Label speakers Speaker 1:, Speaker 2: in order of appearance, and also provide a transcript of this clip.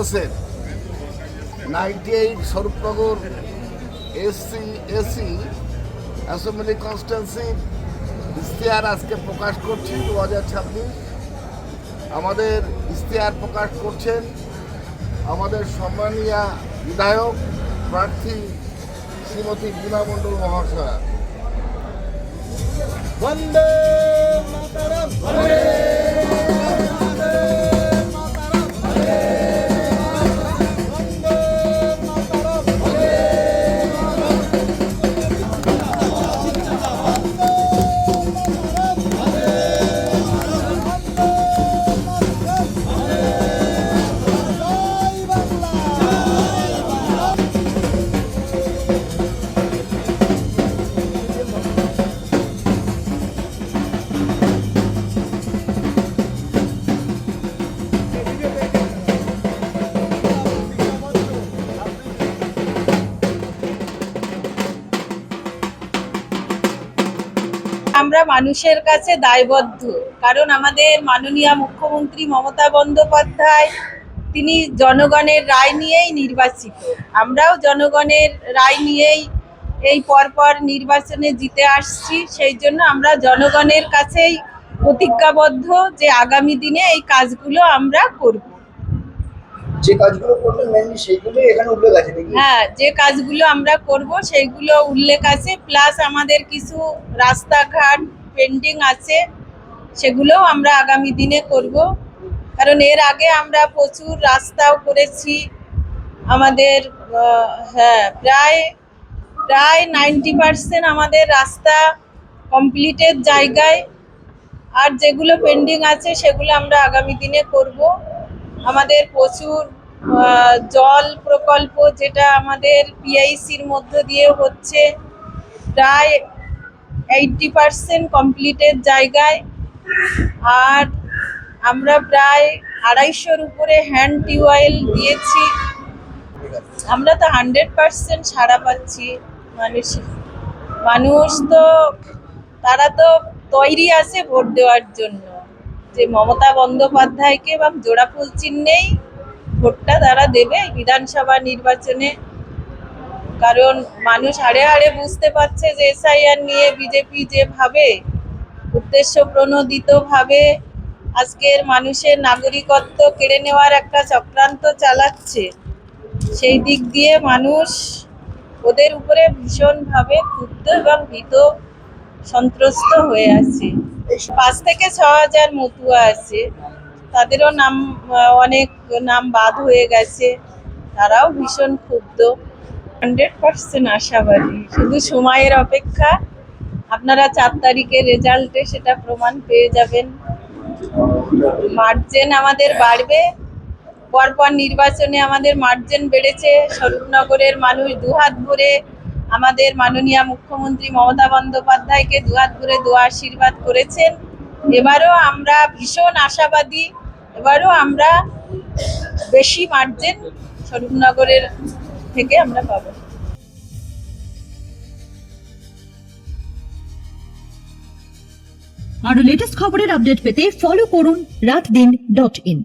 Speaker 1: কংগ্রেসের 98 Swarupnagar AC assembly কনস্টিটুয়েন্সির ইশতেহার আজকে প্রকাশ করছি 2026। আমাদের ইশতেহার প্রকাশ করছেন আমাদের সম্মানীয় বিধায়ক প্রার্থী শ্রীমতী বীণা মণ্ডল মহাশয়া।
Speaker 2: বন্দে মাতরম, বন্দে
Speaker 3: আমরা মানুষের কাছে দায়বদ্ধ, কারণ আমাদের মাননীয় মুখ্যমন্ত্রী মমতা বন্দ্যোপাধ্যায় তিনি জনগণের রায় নিয়েই নির্বাচিত। আমরাও জনগণের রায় নিয়েই এই পরপর নির্বাচনে জিতে আসছি। সেই জন্য আমরা জনগণের কাছেই প্রতিজ্ঞাবদ্ধ যে আগামী দিনে এই কাজগুলো আমরা করব।
Speaker 2: যে কাজগুলো করবেন মেইনলি সেইগুলোই এখানে উল্লেখ আছে নাকি?
Speaker 3: হ্যাঁ, যে কাজগুলো আমরা করব সেইগুলো উল্লেখ আছে, প্লাস আমাদের কিছু রাস্তাঘাট পেন্ডিং আছে, সেগুলোও আমরা আগামী দিনে করব। কারণ এর আগে আমরা প্রচুর রাস্তাও করেছি আমাদের। প্রায় 90% আমাদের রাস্তা কমপ্লিটের জায়গায়, আর যেগুলো পেন্ডিং আছে সেগুলো আমরা আগামী দিনে করব। আমাদের প্রচুর জল প্রকল্প, যেটা আমাদের পিআইসির মধ্য দিয়ে হচ্ছে, প্রায় 80% কমপ্লিটের জায়গায়। আর আমরা প্রায় 250-র উপরে হ্যান্ড টিউবওয়েল দিয়েছি। আমরা তো 100% সাড়া পাচ্ছি। মানুষ তো তারা তো তৈরি আছে ভোট দেওয়ার জন্য, যে মমতা বন্দ্যোপাধ্যায়কে বা জোড়াফুল চিহ্নেই ভোটটা তারা দেবে বিধানসভা নির্বাচনে। কারণ মানুষ হাড়ে হাড়ে বুঝতে পারছে যে এসআইআর নিয়ে বিজেপি যেভাবে উদ্দেশ্য প্রণোদিতভাবে আজকের মানুষের নাগরিকত্ব কেড়ে নেওয়ার একটা চক্রান্ত চালাচ্ছে, সেই দিক দিয়ে মানুষ ওদের উপরে ভীষণভাবে ক্ষুব্ধ এবং ভীত সন্ত্রস্ত হয়ে আছে। 5 থেকে 6 হাজার মতুয়া আছে, তাদেরও নাম অনেক নাম বাদ হয়ে গেছে, তারাও ভীষণ ক্ষুব্ধ। 100% আশাবাদী, শুধু সময়ের অপেক্ষা। আপনারা 4 তারিখের রেজাল্টে সেটা প্রমাণ পেয়ে যাবেন। মার্জিন আমাদের বাড়বে, পরপর নির্বাচনে আমাদের মার্জিন বেড়েছে। স্বরূপনগরের মানুষ দুহাত ভরে আমাদের মাননীয় মুখ্যমন্ত্রী মমতা বন্দ্যোপাধ্যায়কে দুহাত ভরে দোয়া আশীর্বাদ করেছেন। এবারও আমরা ভীষণ আশাবাদী, এবারও আমরা বেশি মার্জিন স্বরূপনগরের থেকে আমরা পাবো।
Speaker 4: আরো লেটেস্ট খবরের আপডেট পেতে ফলো করুন রাতদিন.in।